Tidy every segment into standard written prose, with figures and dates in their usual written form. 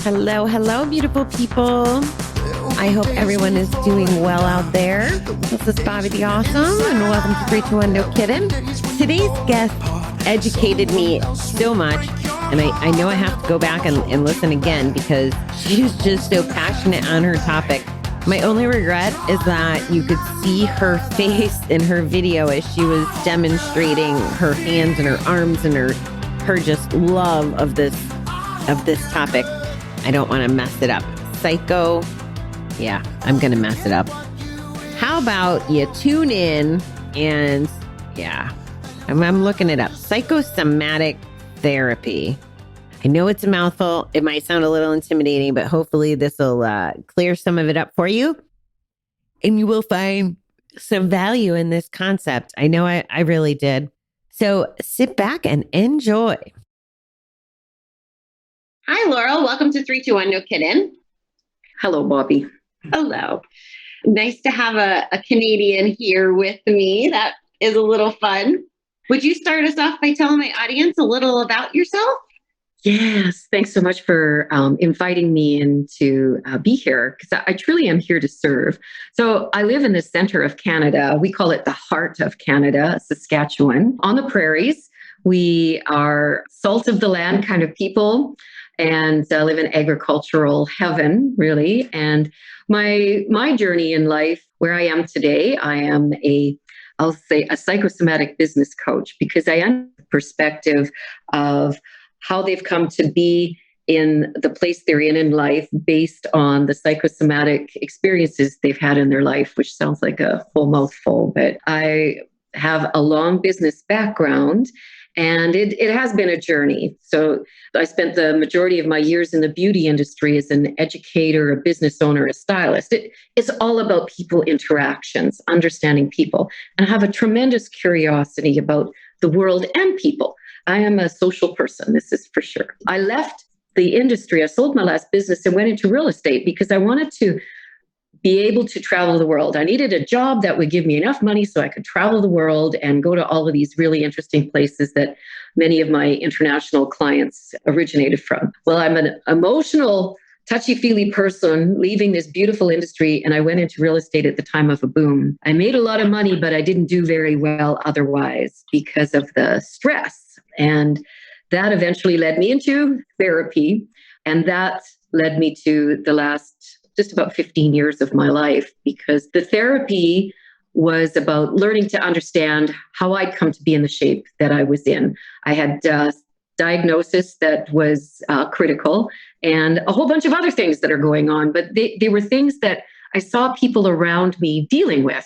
Hello, hello, beautiful people. I hope everyone is doing well out there. This is Bobby the Awesome, and welcome to 321 No Kidding. Today's guest educated me so much, and I know I have to go back and listen again because she was just so passionate on her topic. My only regret is that you could see her face in her video as she was demonstrating her hands and her arms and her just love of this topic. I don't want to mess it up. I'm going to mess it up. How about you tune in and I'm looking it up. Psychosomatic therapy. I know it's a mouthful. It might sound a little intimidating, but hopefully this will clear some of it up for you. And you will find some value in this concept. I know I really did. So sit back and enjoy. Hi, Laurel. Welcome to 321 No Kidding. Hello, Bobby. Hello. Nice to have a Canadian here with me. That is a little fun. Would you start us off by telling my audience a little about yourself? Yes. Thanks so much for inviting me in to be here, because I truly am here to serve. So I live in the center of Canada. We call it the heart of Canada, Saskatchewan, on the prairies. We are salt of the land kind of people, and live in agricultural heaven, really. And my journey in life, where I am today, I am I'll say a psychosomatic business coach, because I am the perspective of how they've come to be in the place they're in life based on the psychosomatic experiences they've had in their life, which sounds like a whole mouthful, but I have a long business background. And it has been a journey. So I spent the majority of my years in the beauty industry as an educator, a business owner, a stylist. It's all about people interactions, understanding people, and I have a tremendous curiosity about the world and people. I am a social person, this is for sure. I left the industry. I sold my last business and went into real estate because I wanted to be able to travel the world. I needed a job that would give me enough money so I could travel the world and go to all of these really interesting places that many of my international clients originated from. Well, I'm an emotional, touchy-feely person leaving this beautiful industry, and I went into real estate at the time of a boom. I made a lot of money, but I didn't do very well otherwise because of the stress. And that eventually led me into therapy, and that led me to the last just about 15 years of my life, because the therapy was about learning to understand how I'd come to be in the shape that I was in. I had a diagnosis that was critical and a whole bunch of other things that are going on, but they were things that I saw people around me dealing with.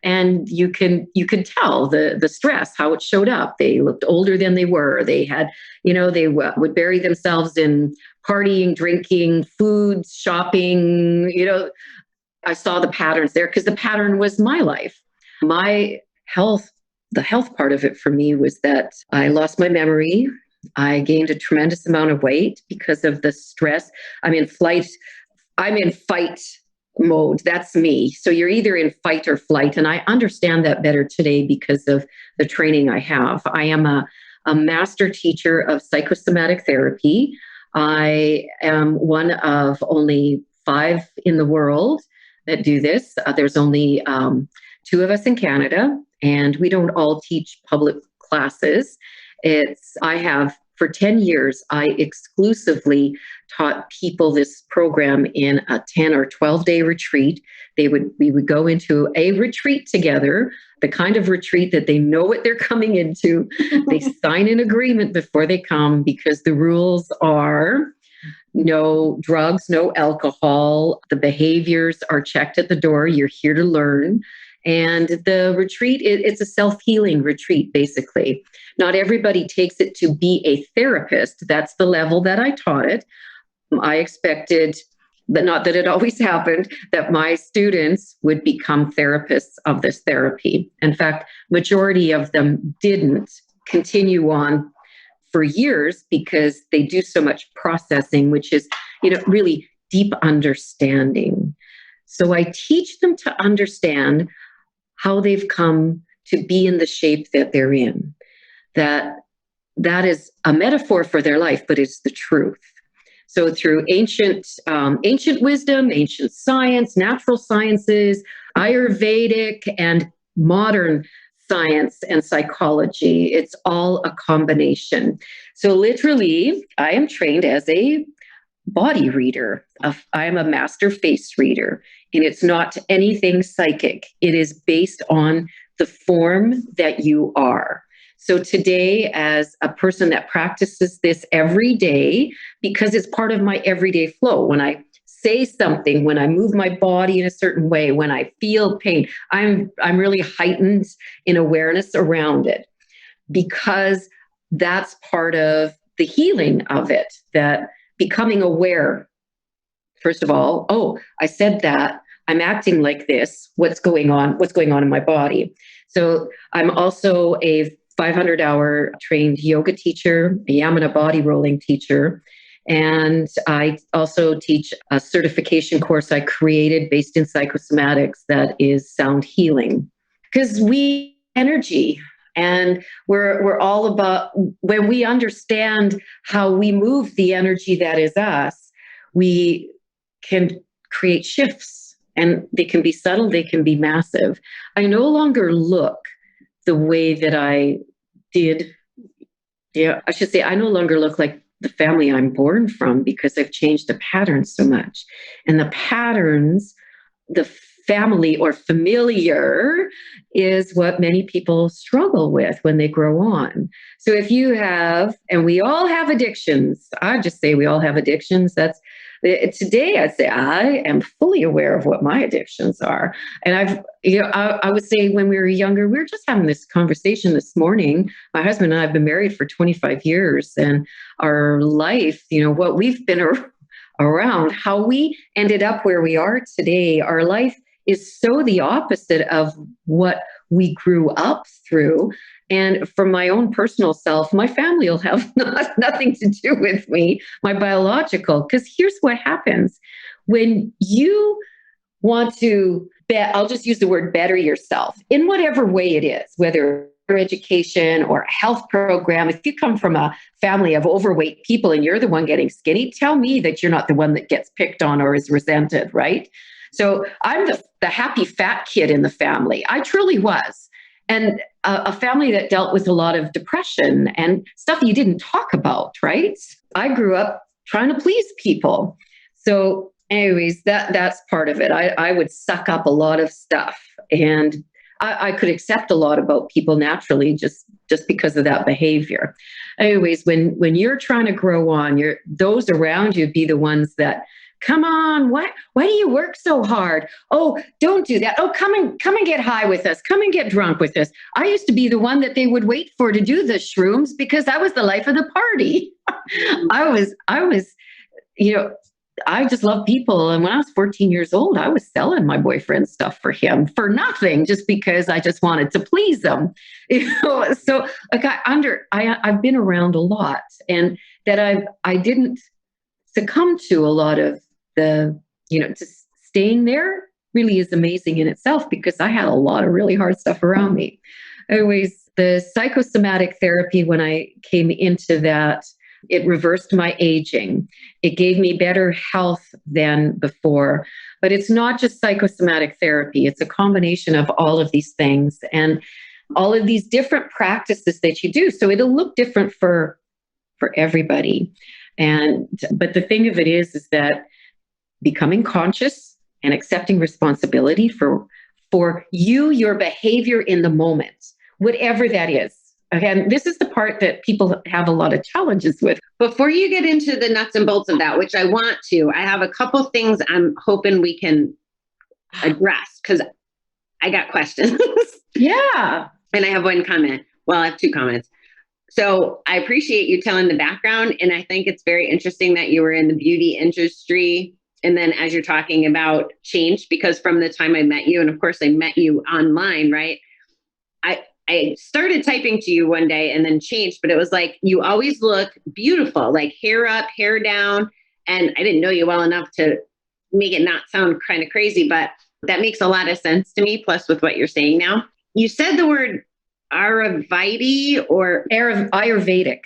And you could tell the stress, how it showed up. They looked older than they were. They had, they would bury themselves in partying, drinking, food, shopping. I saw the patterns there because the pattern was my life. My health, the health part of it for me was that I lost my memory. I gained a tremendous amount of weight because of the stress. I'm in fight mode. That's me. So you're either in fight or flight. And I understand that better today because of the training I have. I am a master teacher of psychosomatic therapy. I am one of only 5 in the world that do this. There's only 2 of us in Canada, and we don't all teach public classes. For 10 years, I exclusively taught people this program in a 10 or 12-day retreat. We would go into a retreat together, the kind of retreat that they know what they're coming into. They sign an agreement before they come, because the rules are no drugs, no alcohol. The behaviors are checked at the door. You're here to learn. And the retreat, it's a self-healing retreat, basically. Not everybody takes it to be a therapist. That's the level that I taught it. I expected, but not that it always happened, that my students would become therapists of this therapy. In fact, majority of them didn't continue on for years because they do so much processing, which is, really deep understanding. So I teach them to understand how they've come to be in the shape that they're in. That is a metaphor for their life, but it's the truth. So through ancient wisdom, ancient science, natural sciences, Ayurvedic, and modern science and psychology, it's all a combination. So literally, I am trained as a body reader. I am a master face reader, and it's not anything psychic. It is based on the form that you are. So today, as a person that practices this every day, because it's part of my everyday flow, when I say something, when I move my body in a certain way, when I feel pain, I'm really heightened in awareness around it, because that's part of the healing of it, that becoming aware, first of all, oh, I said that, I'm acting like this, what's going on in my body. So I'm also a 500-hour trained yoga teacher, a Yamana body rolling teacher. And I also teach a certification course I created based in psychosomatics that is sound healing. Because we energy, and we're all about, when we understand how we move the energy that is us, we can create shifts, and they can be subtle, they can be massive. I no longer look the way that I did. Yeah, I should say I no longer look like the family I'm born from, because I've changed the patterns so much. And the patterns, the family or familiar, is what many people struggle with when they grow on. So if you have, and we all have addictions, I just say we all have addictions. That's today I'd say I am fully aware of what my addictions are. And I would say when we were younger, we were just having this conversation this morning. My husband and I have been married for 25 years, and our life, what we've been around, how we ended up where we are today, our life is so the opposite of what we grew up through. And from my own personal self, my family will have nothing to do with me, my biological, because here's what happens. When you want to I'll just use the word better yourself in whatever way it is, whether education or a health program. If you come from a family of overweight people and you're the one getting skinny, tell me that you're not the one that gets picked on or is resented, right? So I'm the happy fat kid in the family. I truly was. And a family that dealt with a lot of depression and stuff you didn't talk about, right? I grew up trying to please people. So anyways, that's part of it. I would suck up a lot of stuff, and I could accept a lot about people naturally just because of that behavior. Anyways, when you're trying to grow on, those around you be the ones that, come on, why do you work so hard? Oh, don't do that. Oh, come and get high with us. Come and get drunk with us. I used to be the one that they would wait for to do the shrooms, because I was the life of the party. I was, I just love people. And when I was 14 years old, I was selling my boyfriend stuff for him for nothing, just because I just wanted to please him. So like I've been around a lot, and that I didn't succumb to a lot of the, just staying there really is amazing in itself, because I had a lot of really hard stuff around me. Anyways, the psychosomatic therapy, when I came into that, it reversed my aging. It gave me better health than before. But it's not just psychosomatic therapy. It's a combination of all of these things and all of these different practices that you do. So it'll look different for everybody. But the thing of it is that becoming conscious and accepting responsibility for you, your behavior in the moment, whatever that is. Again, this is the part that people have a lot of challenges with. Before you get into the nuts and bolts of that, which I want to, I have a couple things I'm hoping we can address, because I got questions. Yeah. And I have one comment. Well, I have two comments. So I appreciate you telling the background. And I think it's very interesting that you were in the beauty industry. And then as you're talking about change, because from the time I met you, and of course I met you online, right? I started typing to you one day and then changed, but it was like, you always look beautiful, like hair up, hair down. And I didn't know you well enough to make it not sound kind of crazy, but that makes a lot of sense to me. Plus with what you're saying now, you said the word Ayurvedic or Ayurvedic,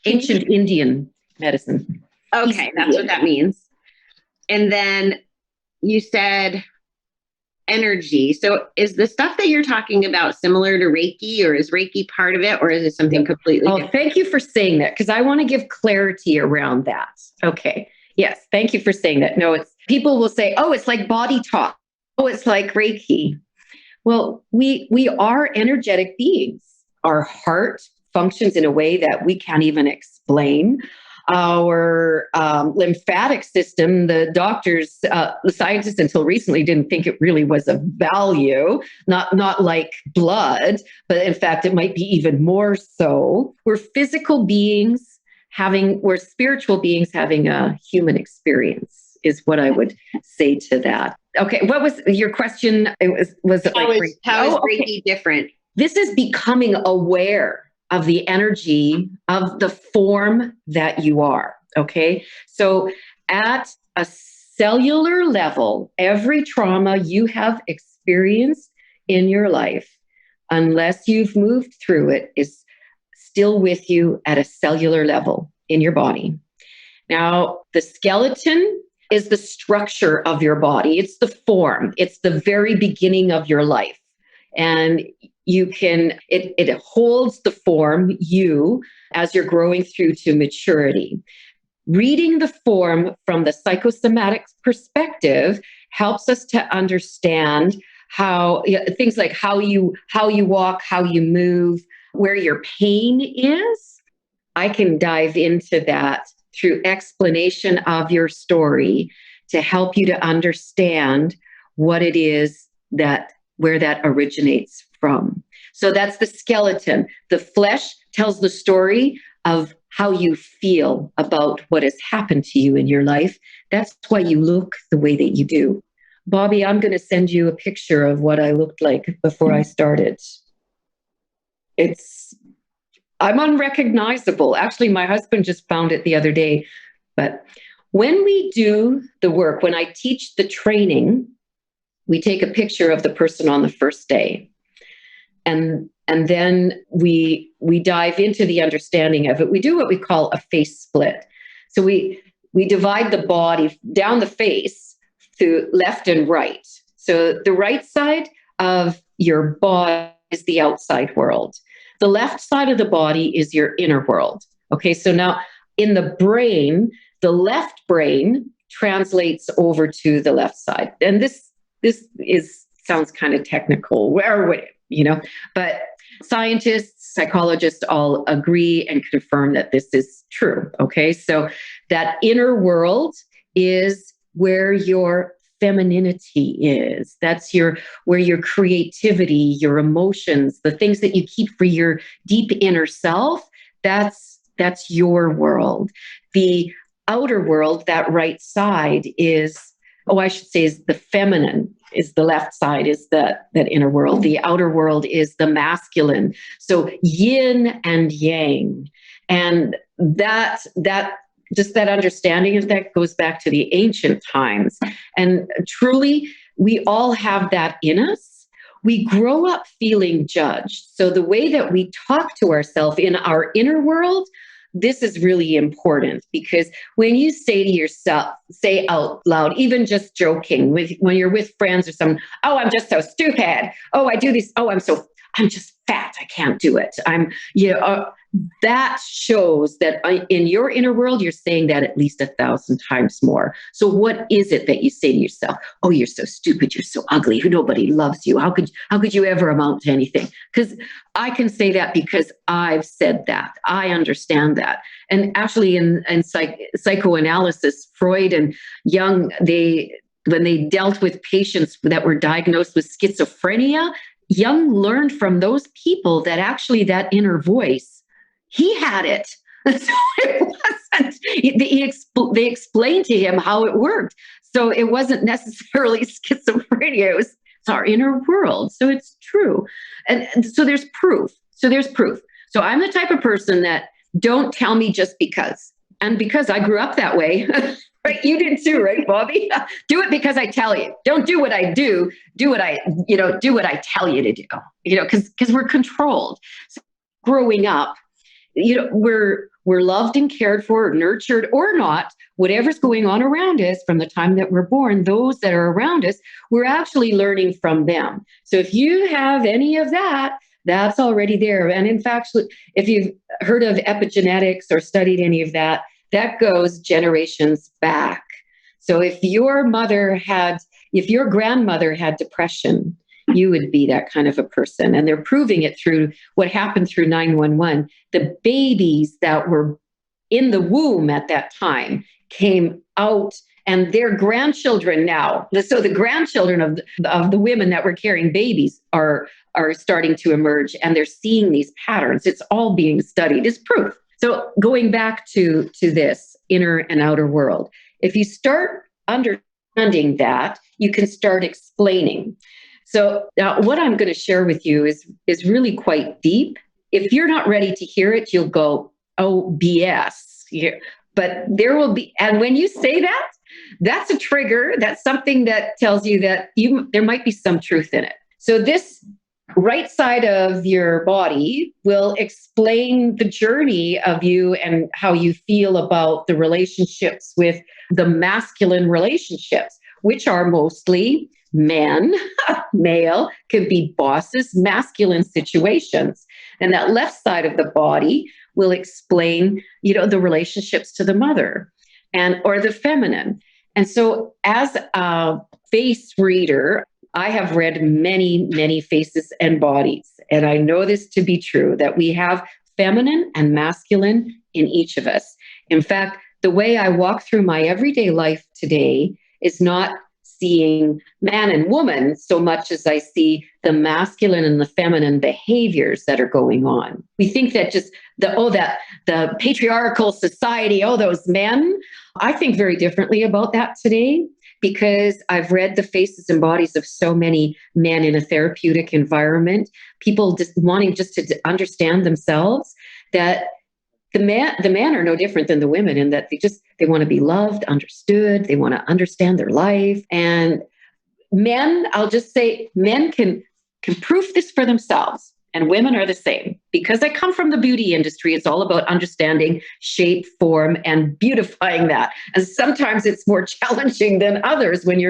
ancient Indian medicine. Okay, that's what that means. And then you said energy. So is the stuff that you're talking about similar to Reiki, or is Reiki part of it, or is it something completely different? Thank you for saying that, because I want to give clarity around that. Okay. Yes. Thank you for saying that. No, it's people will say, oh, it's like body talk. Oh, it's like Reiki. Well, we are energetic beings. Our heart functions in a way that we can't even explain. Our lymphatic system, the doctors, the scientists until recently didn't think it really was of value, not like blood, but in fact, it might be even more so. We're physical beings we're spiritual beings having a human experience, is what I would say to that. Okay, what was your question? Was it how is Reiki different? This is becoming aware of the energy of the form that you are. Okay. So at a cellular level, every trauma you have experienced in your life, unless you've moved through it, is still with you at a cellular level in your body. Now, the skeleton is the structure of your body. It's the form. It's the very beginning of your life. And it holds the form you as you're growing through to maturity. Reading the form from the psychosomatic perspective helps us to understand how things like how you walk, how you move, where your pain is. I can dive into that through explanation of your story to help you to understand what it is where that originates from. So that's the skeleton. The flesh tells the story of how you feel about what has happened to you in your life. That's why you look the way that you do. Bobby, I'm going to send you a picture of what I looked like before I started. I'm unrecognizable. Actually, my husband just found it the other day. But when we do the work, when I teach the training, we take a picture of the person on the first day. And then we dive into the understanding of it. We do what we call a face split. So we divide the body down the face to left and right. So the right side of your body is the outside world. The left side of the body is your inner world. Okay, so now in the brain, the left brain translates over to the left side. And this sounds kind of technical, but scientists, psychologists all agree and confirm that this is true. Okay, so that inner world is where your femininity is. That's where your creativity, your emotions, the things that you keep for your deep inner self, that's your world. The outer world, that right side is the feminine, is the left side, is that inner world. The outer world is the masculine. So yin and yang. And that understanding of that goes back to the ancient times. And truly, we all have that in us. We grow up feeling judged. So the way that we talk to ourselves in our inner world, this is really important, because when you say to yourself, say out loud, even just joking when you're with friends or someone, oh, I'm just so stupid. Oh, I do this. Oh, I'm just fat. I can't do it. That shows that in your inner world, you're saying that at least 1,000 times more. So what is it that you say to yourself? Oh, you're so stupid. You're so ugly. Nobody loves you. How could you ever amount to anything? Because I can say that because I've said that. I understand that. And actually in psychoanalysis, Freud and Jung, when they dealt with patients that were diagnosed with schizophrenia, Jung learned from those people that actually that inner voice, he had it. So it wasn't, they explained to him how it worked. So it wasn't necessarily schizophrenia. It's our inner world. So it's true. And so there's proof. So I'm the type of person that don't tell me just because. And because I grew up that way, right? You did too, right, Bobby? Do it because I tell you. Don't do what I do. Do what I tell you to do, because we're controlled. So growing up, we're loved and cared for, nurtured or not, whatever's going on around us from the time that we're born, those that are around us, we're actually learning from them. So if you have any of that, that's already there. And in fact, if you've heard of epigenetics or studied any of that, that goes generations back. So if your grandmother had depression, you would be that kind of a person. And they're proving it through what happened through 911. The babies that were in the womb at that time came out, and their grandchildren now. So the grandchildren of the women that were carrying babies are starting to emerge, and they're seeing these patterns. It's all being studied. It's proof. So going back to this inner and outer world, if you start understanding that, you can start explaining. So what I'm going to share with you is really quite deep. If you're not ready to hear it, you'll go, oh, BS. Yeah. But there will be, and when you say that, that's a trigger. That's something that tells you that there might be some truth in it. So this right side of your body will explain the journey of you and how you feel about the relationships with the masculine relationships, which are mostly men, male, could be bosses, masculine situations. And that left side of the body will explain, the relationships to the mother or the feminine. And so as a face reader, I have read many, many faces and bodies. And I know this to be true, that we have feminine and masculine in each of us. In fact, the way I walk through my everyday life today is not seeing man and woman so much as I see the masculine and the feminine behaviors that are going on. We think that just the patriarchal society, those men. I think very differently about that today, because I've read the faces and bodies of so many men in a therapeutic environment, people just wanting just to understand themselves, that the men are no different than the women in that they want to be loved, understood, they want to understand their life. And men, I'll just say, men can proof this for themselves. And women are the same. Because I come from the beauty industry, it's all about understanding shape, form, and beautifying that. And sometimes it's more challenging than others when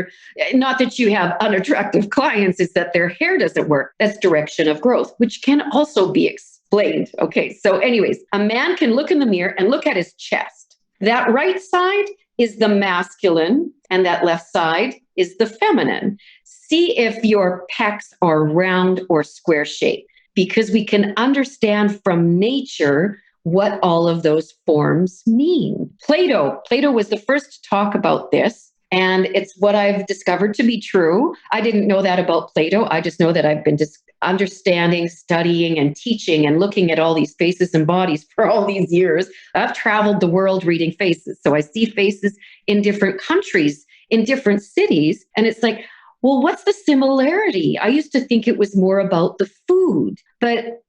not that you have unattractive clients, it's that their hair doesn't work. That's direction of growth, which can also be explained. Okay, so anyways, a man can look in the mirror and look at his chest. That right side is the masculine, and that left side is the feminine. See if your pecs are round or square shaped, because we can understand from nature what all of those forms mean. Plato was the first to talk about this, and it's what I've discovered to be true. I didn't know that about Plato. I just know that I've been understanding, studying, and teaching and looking at all these faces and bodies for all these years. I've traveled the world reading faces. So I see faces in different countries, in different cities, and it's like, well, what's the similarity? I used to think it was more about the food, but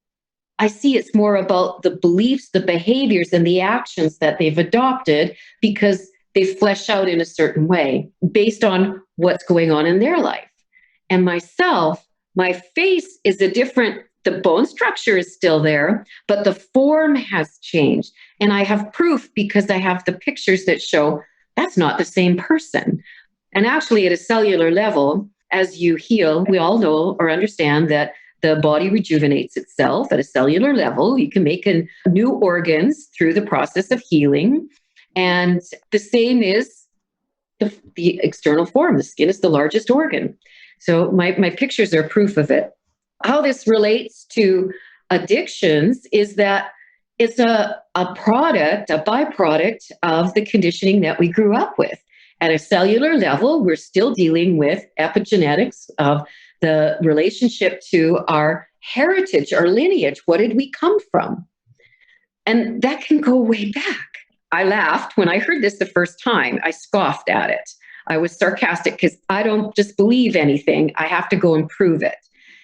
I see it's more about the beliefs, the behaviors, and the actions that they've adopted because they flesh out in a certain way based on what's going on in their life. And myself, my face is the bone structure is still there, but the form has changed. And I have proof because I have the pictures that show that's not the same person. And actually, at a cellular level, as you heal, we all know or understand that the body rejuvenates itself at a cellular level. You can make new organs through the process of healing. And the same is the external form. The skin is the largest organ. So my pictures are proof of it. How this relates to addictions is that it's a byproduct of the conditioning that we grew up with. At a cellular level, we're still dealing with epigenetics of the relationship to our heritage, our lineage. What did we come from? And that can go way back. I laughed when I heard this the first time. I scoffed at it. I was sarcastic because I don't just believe anything. I have to go and prove it.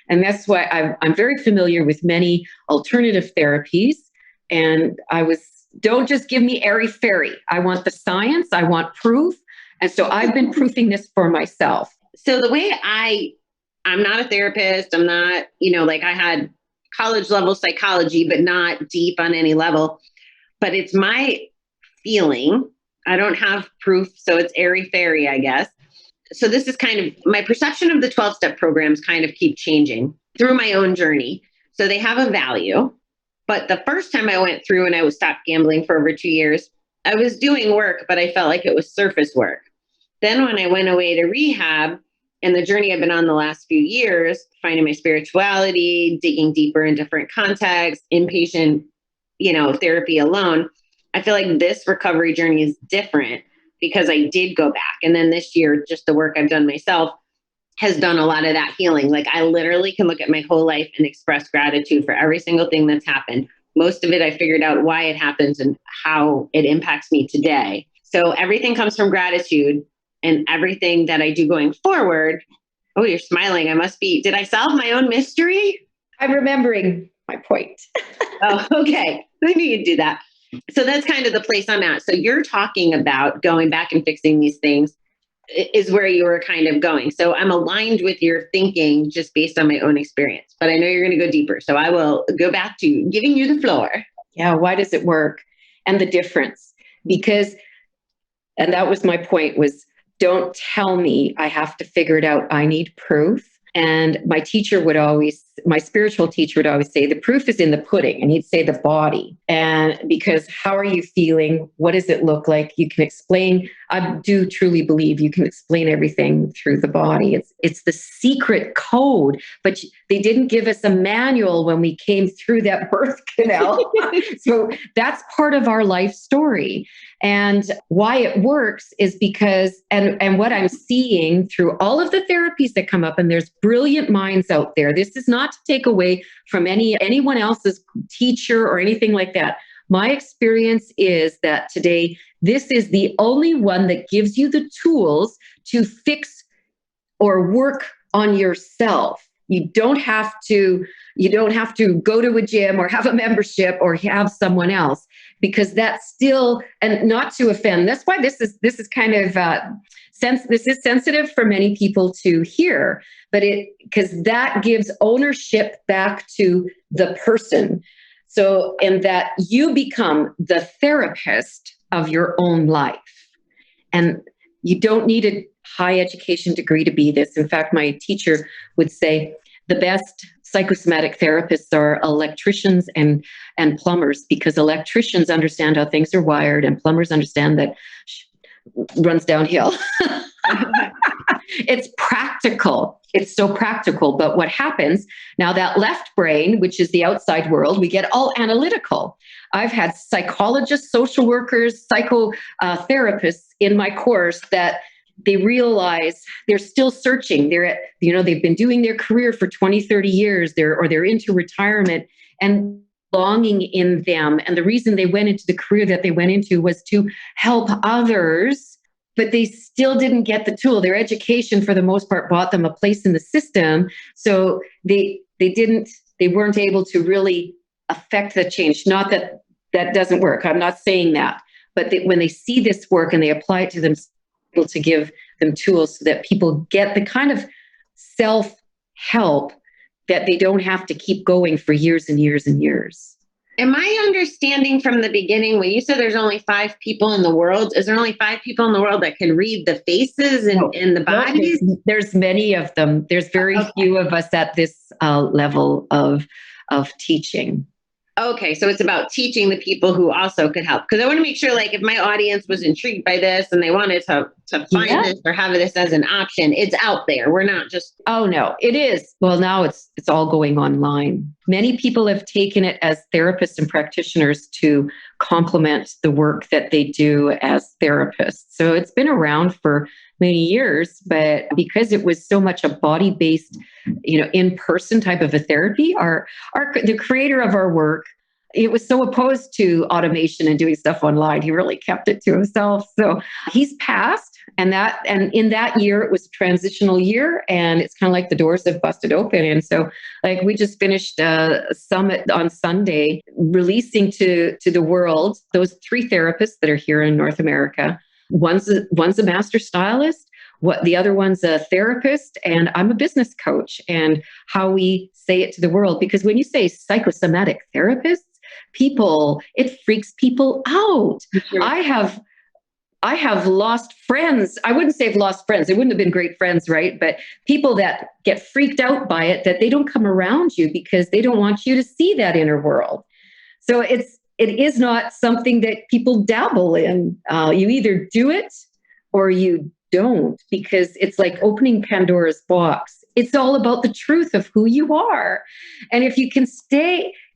And that's why I'm very familiar with many alternative therapies. And don't just give me airy-fairy. I want the science. I want proof. And so I've been proofing this for myself. So the way I'm not a therapist. I'm not, I had college level psychology, but not deep on any level. But it's my feeling. I don't have proof, so it's airy-fairy, I guess. So this is kind of my perception of the 12-step programs kind of keep changing through my own journey. So they have a value. But the first time I went through and I was stopped gambling for over 2 years, I was doing work, but I felt like it was surface work. Then when I went away to rehab and the journey I've been on the last few years, finding my spirituality, digging deeper in different contexts, inpatient, therapy alone, I feel like this recovery journey is different because I did go back. And then this year, just the work I've done myself has done a lot of that healing. Like I literally can look at my whole life and express gratitude for every single thing that's happened. Most of it, I figured out why it happens and how it impacts me today. So everything comes from gratitude, and everything that I do going forward. Oh, you're smiling. Did I solve my own mystery? I'm remembering my point. Oh, okay. I knew you'd do that. So that's kind of the place I'm at. So you're talking about going back and fixing these things is where you were kind of going. So I'm aligned with your thinking just based on my own experience, but I know you're going to go deeper. So I will go back to giving you the floor. Yeah. Why does it work? And the difference, and that was my point, was don't tell me I have to figure it out. I need proof. And my spiritual teacher would always say, the proof is in the pudding. And he'd say the body. And because how are you feeling? What does it look like? You can explain. I do truly believe you can explain everything through the body. It's the secret code, but they didn't give us a manual when we came through that birth canal. So that's part of our life story. And why it works is because, and what I'm seeing through all of the therapies that come up, and there's brilliant minds out there. This is not to take away from anyone else's teacher or anything like that. My experience is that today, this is the only one that gives you the tools to fix or work on yourself. You don't have to go to a gym or have a membership or have someone else, because that's still, and not to offend. That's why this is kind of this is sensitive for many people to hear, but because that gives ownership back to the person. So, and that you become the therapist of your own life. And you don't need a high education degree to be this. In fact, my teacher would say the best psychosomatic therapists are electricians and plumbers, because electricians understand how things are wired and plumbers understand that runs downhill. It's practical. It's so practical. But what happens now, that left brain, which is the outside world, we get all analytical. I've had psychologists, social workers, psychotherapists in my course that they realize they're still searching. They've been doing their career for 20, 30 years, they're into retirement, and longing in them. And the reason they went into the career that they went into was to help others, but they still didn't get the tool. Their education, for the most part, bought them a place in the system. So they weren't able to really affect the change. Not that that doesn't work. I'm not saying that. But when they see this work and they apply it to themselves, to give them tools so that people get the kind of self-help that they don't have to keep going for years and years and years. Am I understanding from the beginning, when you said there's only 5 people in the world, is there only 5 people in the world that can read the faces and the bodies? There's many of them. There's very few of us at this level of teaching. Okay, so it's about teaching the people who also could help. Because I want to make sure, like, if my audience was intrigued by this and they wanted to find this or have this as an option, it's out there. We're not just... Oh, no, it is. Well, now it's all going online. Many people have taken it as therapists and practitioners to complement the work that they do as therapists. So it's been around for many years, but because it was so much a body-based, in-person type of a therapy, the creator of our work, it was so opposed to automation and doing stuff online. He really kept it to himself. So he's passed, and in that year, it was a transitional year, and it's kind of like the doors have busted open. And so, like, we just finished a summit on Sunday, releasing to the world those 3 therapists that are here in North America. One's a master stylist, what the other one's a therapist, and I'm a business coach, and how we say it to the world. Because when you say psychosomatic therapists, it freaks people out. Sure. I have lost friends. I wouldn't say I've lost friends. They wouldn't have been great friends, right? But people that get freaked out by it, that they don't come around you because they don't want you to see that inner world. So it is not something that people dabble in. You either do it or you don't, because it's like opening Pandora's box. It's all about the truth of who you are. And if you can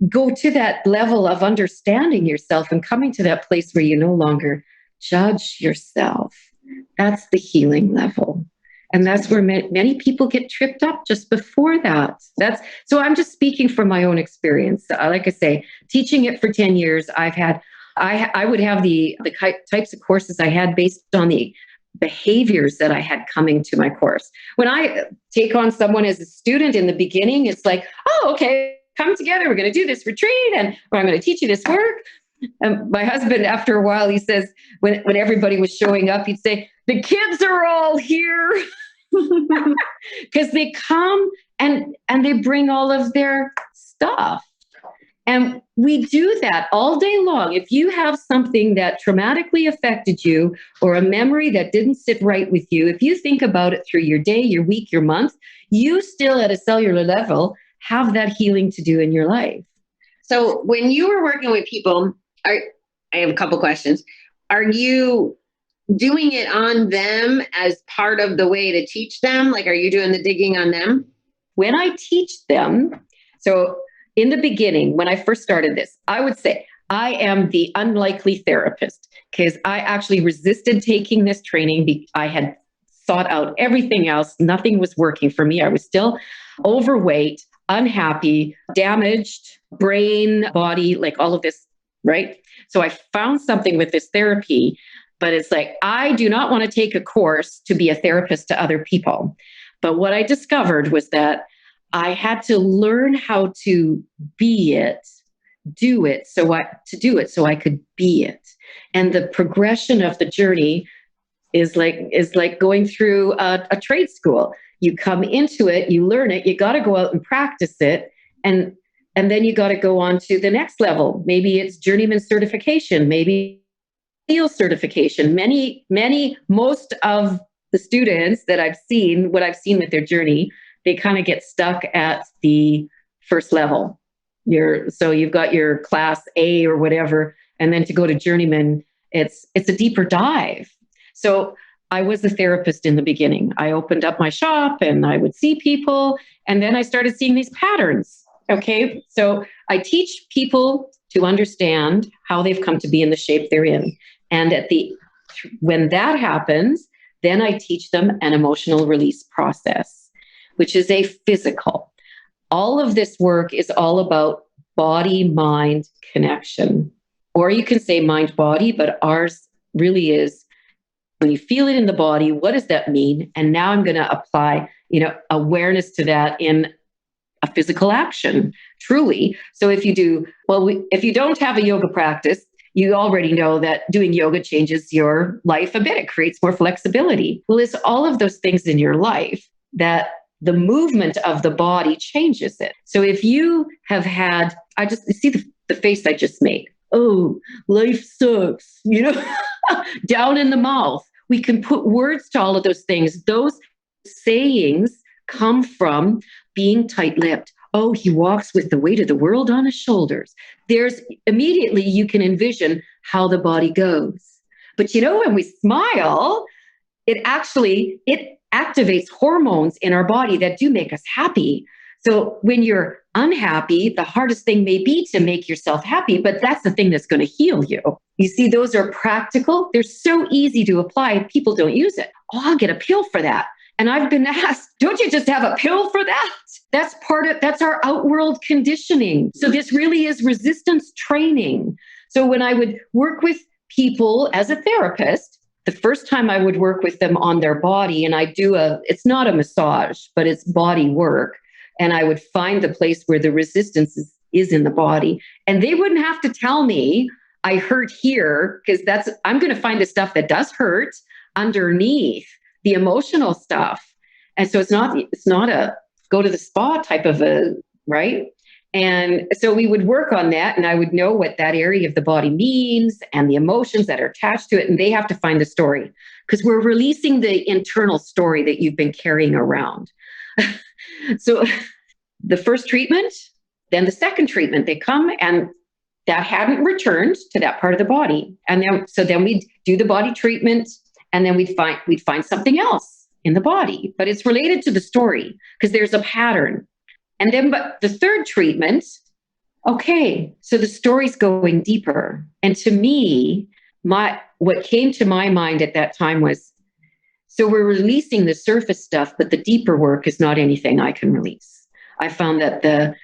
go to that level of understanding yourself and coming to that place where you no longer judge yourself, that's the healing level. And that's where many people get tripped up just before that. So I'm just speaking from my own experience. Like I say, teaching it for 10 years, I would have the types of courses I had based on the behaviors that I had coming to my course. When I take on someone as a student in the beginning, it's like, oh, okay, come together. We're going to do this retreat, and I'm going to teach you this work. My husband, after a while, he says, when everybody was showing up, he'd say, the kids are all here. Because they come and they bring all of their stuff. And we do that all day long. If you have something that traumatically affected you, or a memory that didn't sit right with you, if you think about it through your day, your week, your month, you still at a cellular level have that healing to do in your life. So when you were working with people, I have a couple questions. Are you doing it on them as part of the way to teach them? Like, are you doing the digging on them? When I teach them, so in the beginning, when I first started this, I would say I am the unlikely therapist, because I actually resisted taking this training. I had sought out everything else. Nothing was working for me. I was still overweight, unhappy, damaged brain, body, like all of this, right? So I found something with this therapy, but it's like, I do not want to take a course to be a therapist to other people. But what I discovered was that I had to learn how to be it, do it so I could be it. And the progression of the journey is like going through a trade school. You come into it, you learn it, you got to go out and practice it, and then you got to go on to the next level. Maybe it's journeyman certification, maybe seal certification. Most of the students that I've seen, what I've seen with their journey, they kind of get stuck at the first level. So you've got your class A or whatever, and then to go to journeyman, it's a deeper dive. So I was a therapist in the beginning. I opened up my shop and I would see people, and then I started seeing these patterns. Okay, so I teach people to understand how they've come to be in the shape they're in. And when that happens, then I teach them an emotional release process, which is a physical. All of this work is all about body-mind connection. Or you can say mind-body, but ours really is, when you feel it in the body, what does that mean? And now I'm going to apply, awareness to that in a physical action, truly. So if you don't have a yoga practice, you already know that doing yoga changes your life a bit. It creates more flexibility. Well, it's all of those things in your life that the movement of the body changes it. So if you have had, I just see the face I just made. Oh, life sucks, down in the mouth. We can put words to all of those things. Those sayings come from being tight-lipped. Oh, he walks with the weight of the world on his shoulders. Immediately you can envision how the body goes. But when we smile, it activates hormones in our body that do make us happy. So when you're unhappy, the hardest thing may be to make yourself happy, but that's the thing that's going to heal you. You see, those are practical. They're so easy to apply. People don't use it. Oh, I'll get a pill for that. And I've been asked, don't you just have a pill for that? That's our outworld conditioning. So this really is resistance training. So when I would work with people as a therapist, the first time I would work with them on their body, and it's not a massage, but it's body work. And I would find the place where the resistance is in the body. And they wouldn't have to tell me I hurt here, because I'm going to find the stuff that does hurt underneath the emotional stuff. And so it's not a go to the spa type of a, right? And so we would work on that, and I would know what that area of the body means and the emotions that are attached to it. And they have to find the story, because we're releasing the internal story that you've been carrying around. So the first treatment, then the second treatment, they come and that hadn't returned to that part of the body. And then we'd do the body treatment, and then we'd find something else in the body, but it's related to the story because there's a pattern. And then, but the third treatment, okay, so the story's going deeper. And to me, what came to my mind at that time was, so we're releasing the surface stuff, but the deeper work is not anything I can release. I found that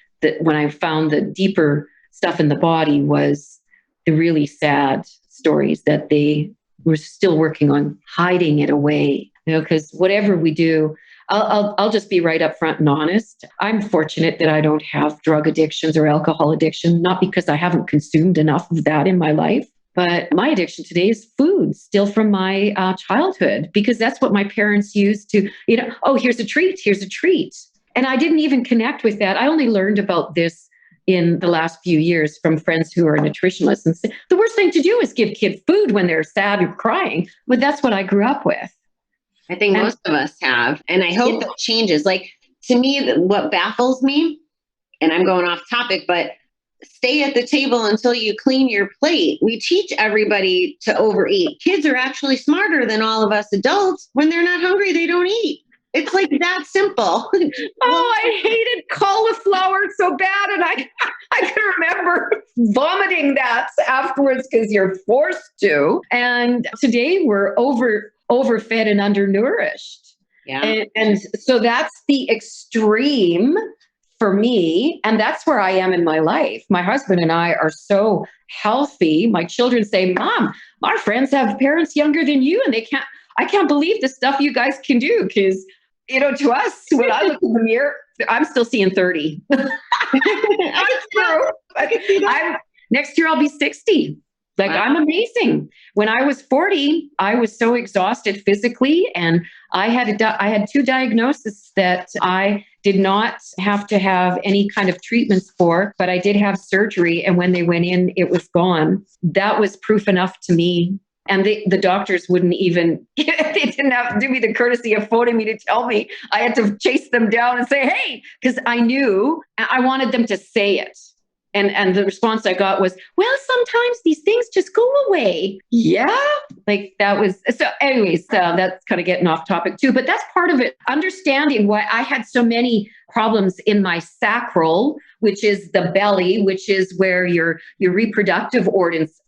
when I found the deeper stuff in the body was the really sad stories that they were still working on hiding it away. Because whatever we do, I'll just be right up front and honest. I'm fortunate that I don't have drug addictions or alcohol addiction, not because I haven't consumed enough of that in my life, but my addiction today is food, still from my childhood, because that's what my parents used to, oh, here's a treat. And I didn't even connect with that. I only learned about this in the last few years from friends who are nutritionalists. And the worst thing to do is give kids food when they're sad or crying, but that's what I grew up with. I think most of us have. And I hope that changes. Like, to me, what baffles me, and I'm going off topic, but stay at the table until you clean your plate. We teach everybody to overeat. Kids are actually smarter than all of us adults. When they're not hungry, they don't eat. It's like that simple. Oh, I hated cauliflower so bad. And I can remember vomiting that afterwards because you're forced to. And today we're overfed and undernourished. Yeah. And so that's the extreme for me. And that's where I am in my life. My husband and I are so healthy. My children say, Mom, our friends have parents younger than you, and I can't believe the stuff you guys can do. Because, to us, when I look in the mirror, I'm still seeing 30. That's true. I can see that. Next year I'll be 60. Like, wow. I'm amazing. When I was 40, I was so exhausted physically, and I had 2 diagnoses that I did not have to have any kind of treatments for, but I did have surgery. And when they went in, it was gone. That was proof enough to me. And the doctors wouldn't even, they didn't have to do me the courtesy of phoning me to tell me. I had to chase them down and say, hey, because I knew I wanted them to say it. And the response I got was, well, sometimes these things just go away. Yeah. Like that was, so anyways, that's kind of getting off topic too, but that's part of it. Understanding why I had so many problems in my sacral, which is the belly, which is where your reproductive organs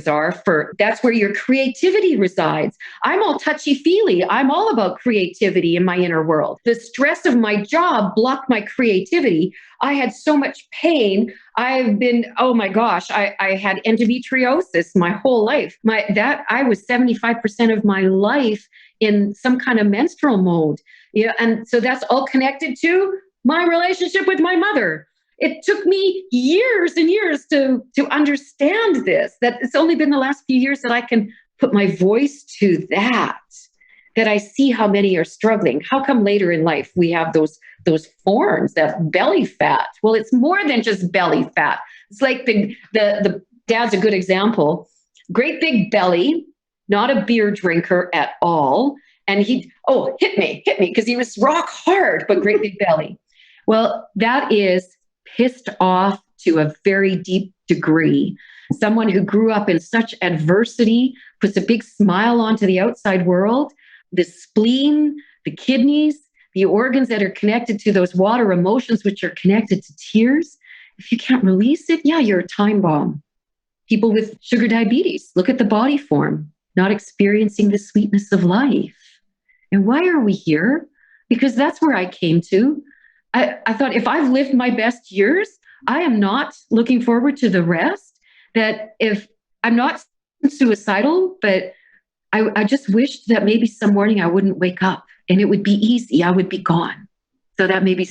are, that's where your creativity resides. I'm all touchy-feely. I'm all about creativity in my inner world. The stress of my job blocked my creativity. I had so much pain. Oh my gosh, I had endometriosis my whole life. I was 75% of my life in some kind of menstrual mode. And so that's all connected to my relationship with my mother. It took me years and years to understand this, that it's only been the last few years that I can put my voice to that I see how many are struggling. How come later in life we have those forms, that belly fat? Well, it's more than just belly fat. It's like the dad's a good example. Great big belly, not a beer drinker at all. And hit me, because he was rock hard, but great big belly. Well, that is pissed off to a very deep degree. Someone who grew up in such adversity puts a big smile onto the outside world. The spleen, the kidneys, the organs that are connected to those water emotions, which are connected to tears. If you can't release it, you're a time bomb. People with sugar diabetes, look at the body form, not experiencing the sweetness of life. And why are we here? Because that's where I came to. I thought, if I've lived my best years, I am not looking forward to the rest. That if I'm not suicidal, but I just wished that maybe some morning I wouldn't wake up and it would be easy. I would be gone. So that maybe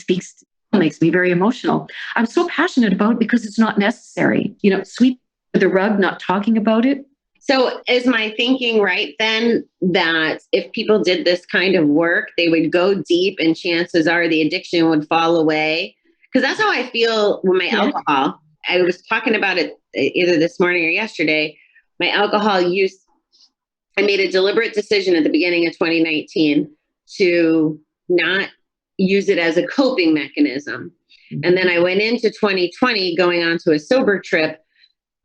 makes me very emotional. I'm so passionate about it because it's not necessary. Sweep the rug, not talking about it. So is my thinking right then that if people did this kind of work, they would go deep and chances are the addiction would fall away? Because that's how I feel with my alcohol. I was talking about it either this morning or yesterday. My alcohol use, I made a deliberate decision at the beginning of 2019 to not use it as a coping mechanism. And then I went into 2020 going on to a sober trip.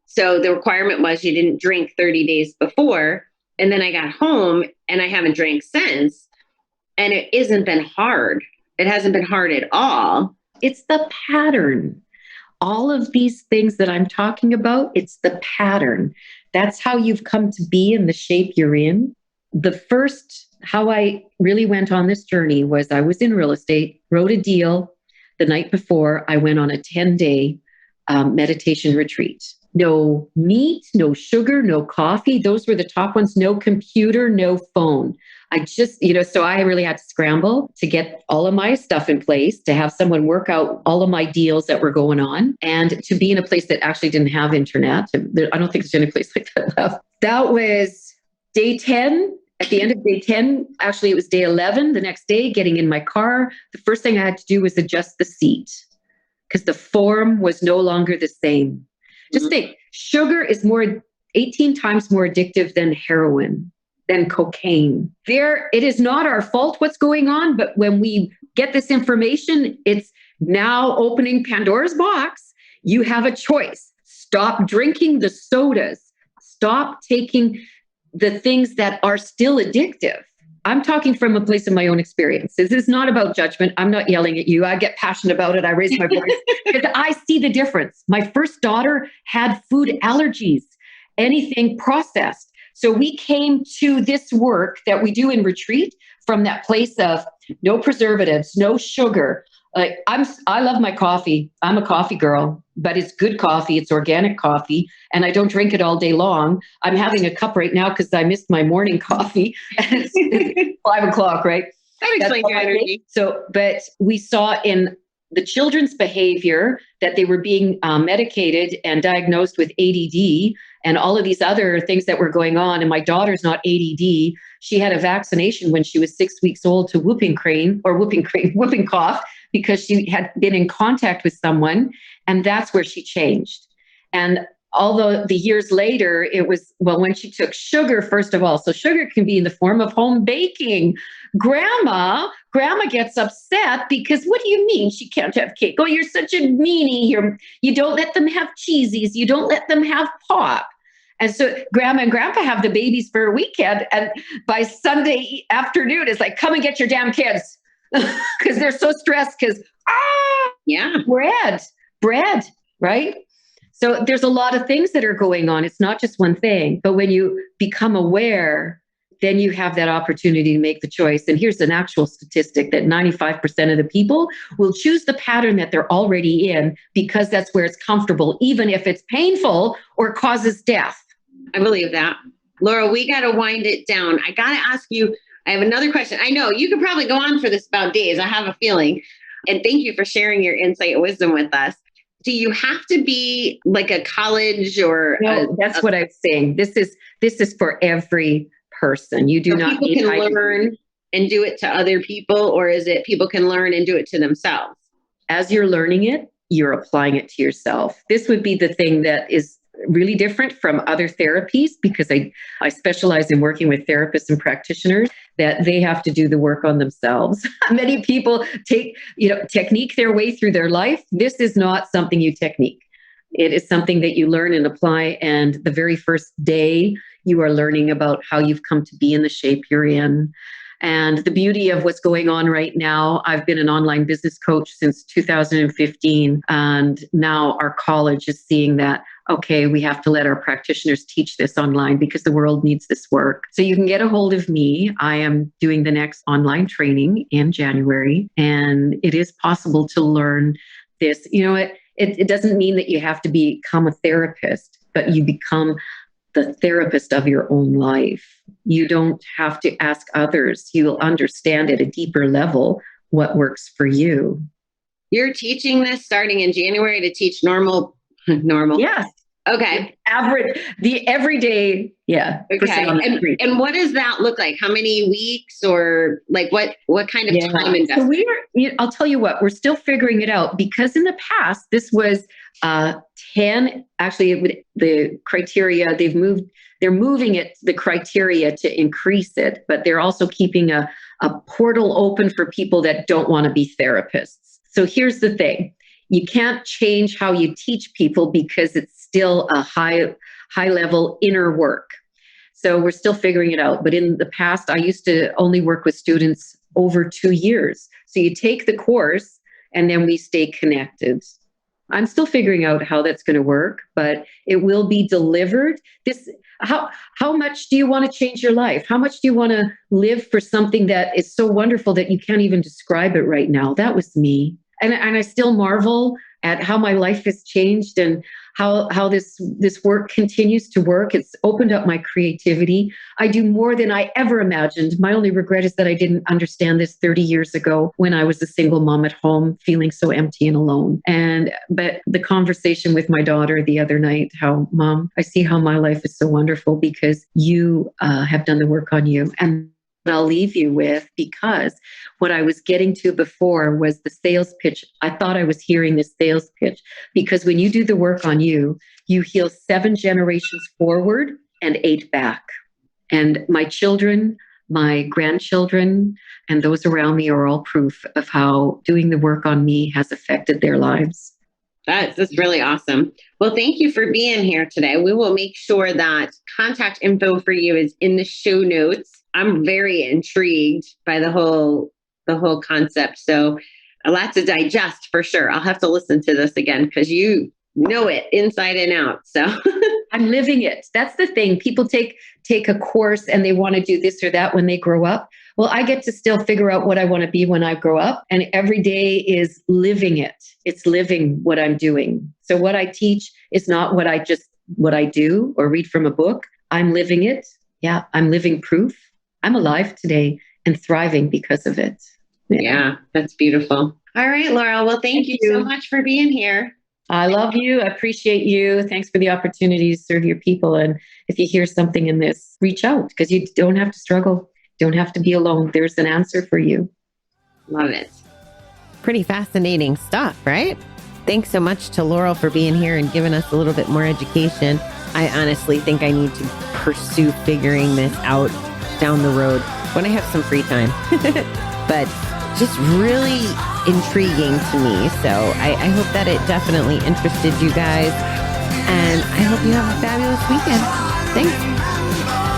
So the requirement was you didn't drink 30 days before. And then I got home and I haven't drank since. And it hasn't been hard. It hasn't been hard at all. It's the pattern. All of these things that I'm talking about, it's the pattern. That's how you've come to be in the shape you're in. How I really went on this journey was I was in real estate, wrote a deal. The night before, I went on a 10-day meditation retreat. No meat, no sugar, no coffee. Those were the top ones. No computer, no phone. I just, so I really had to scramble to get all of my stuff in place, to have someone work out all of my deals that were going on, and to be in a place that actually didn't have internet. I don't think there's any place like that left. That was day 10. At the end of day 10, actually, it was day 11. The next day, getting in my car, the first thing I had to do was adjust the seat because the form was no longer the same. Just think, sugar is 18 times more addictive than heroin, than cocaine. It is not our fault what's going on, but when we get this information, it's now opening Pandora's box. You have a choice. Stop drinking the sodas. Stop taking the things that are still addictive. I'm talking from a place of my own experience. This is not about judgment. I'm not yelling at you. I get passionate about it. I raise my voice because I see the difference. My first daughter had food allergies, anything processed. So we came to this work that we do in retreat from that place of no preservatives, no sugar. I love my coffee. I'm a coffee girl, but it's good coffee. It's organic coffee, and I don't drink it all day long. I'm having a cup right now because I missed my morning coffee. And it's 5:00, right? That explains your energy. So, but we saw in the children's behavior that they were being medicated and diagnosed with ADD and all of these other things that were going on. And my daughter's not ADD. She had a vaccination when she was 6 weeks old to whooping cough, because she had been in contact with someone, and that's where she changed. And although the years later, it was, when she took sugar, first of all, so sugar can be in the form of home baking. Grandma gets upset because, what do you mean she can't have cake? Oh, you're such a meanie. You don't let them have cheesies. You don't let them have pop. And so Grandma and Grandpa have the babies for a weekend. And by Sunday afternoon, it's like, come and get your damn kids. Because they're so stressed because, bread, right? So there's a lot of things that are going on. It's not just one thing. But when you become aware, then you have that opportunity to make the choice. And here's an actual statistic that 95% of the people will choose the pattern that they're already in because that's where it's comfortable, even if it's painful or causes death. I believe that. Laura, we got to wind it down. I got to ask you, I have another question. I know you could probably go on for this about days. I have a feeling. And thank you for sharing your insight and wisdom with us. Do you have to be like a college or? No, that's what I'm saying. This is for every person. You do not need to learn and do it to other people, or is it people can learn and do it to themselves? As you're learning it, you're applying it to yourself. This would be the thing that is really different from other therapies, because I specialize in working with therapists and practitioners that they have to do the work on themselves. Many people technique their way through their life. This is not something you technique. It is something that you learn and apply. And the very first day you are learning about how you've come to be in the shape you're in. And the beauty of what's going on right now, I've been an online business coach since 2015. And now our college is seeing that, okay, we have to let our practitioners teach this online because the world needs this work. So you can get a hold of me. I am doing the next online training in January. And it is possible to learn this. It doesn't mean that you have to become a therapist, but you become the therapist of your own life. You don't have to ask others. You'll understand at a deeper level what works for you. You're teaching this starting in January to teach normal. Yes. Okay. The everyday, person on the street. And what does that look like? How many weeks, or like what kind of time investment? So I'll tell you what, we're still figuring it out, because in the past, this was 10, actually the criteria, they're moving it, the criteria to increase it, but they're also keeping a portal open for people that don't want to be therapists. So here's the thing. You can't change how you teach people because it's still a high level inner work. So we're still figuring it out. But in the past, I used to only work with students over 2 years. So you take the course and then we stay connected. I'm still figuring out how that's going to work, but it will be delivered. How much do you want to change your life? How much do you want to live for something that is so wonderful that you can't even describe it right now? That was me. And I still marvel at how my life has changed and how this work continues to work. It's opened up my creativity. I do more than I ever imagined. My only regret is that I didn't understand this 30 years ago when I was a single mom at home, feeling so empty and alone. But the conversation with my daughter the other night, how, Mom, I see how my life is so wonderful because you have done the work on you. And I'll leave you with, because what I was getting to before was the sales pitch. I thought I was hearing the sales pitch, because when you do the work on you, you heal 7 generations forward and 8 back. And my children, my grandchildren, and those around me are all proof of how doing the work on me has affected their lives. That's really awesome. Well, thank you for being here today. We will make sure that contact info for you is in the show notes. I'm very intrigued by the whole concept. So a lot to digest for sure. I'll have to listen to this again because you know it inside and out. So I'm living it. That's the thing. People take a course and they want to do this or that when they grow up. Well, I get to still figure out what I want to be when I grow up. And every day is living it. It's living what I'm doing. So what I teach is not what I do or read from a book. I'm living it. Yeah, I'm living proof. I'm alive today and thriving because of it. Yeah, that's beautiful. All right, Lorrel. Well, thank you so much for being here. I love you. I appreciate you. Thanks for the opportunity to serve your people. And if you hear something in this, reach out, because you don't have to struggle. Don't have to be alone. There's an answer for you. Love it. Pretty fascinating stuff, right? Thanks so much to Lorrel for being here and giving us a little bit more education. I honestly think I need to pursue figuring this out down the road when I have some free time. But just really intriguing to me. So I hope that it definitely interested you guys. And I hope you have a fabulous weekend. Thanks.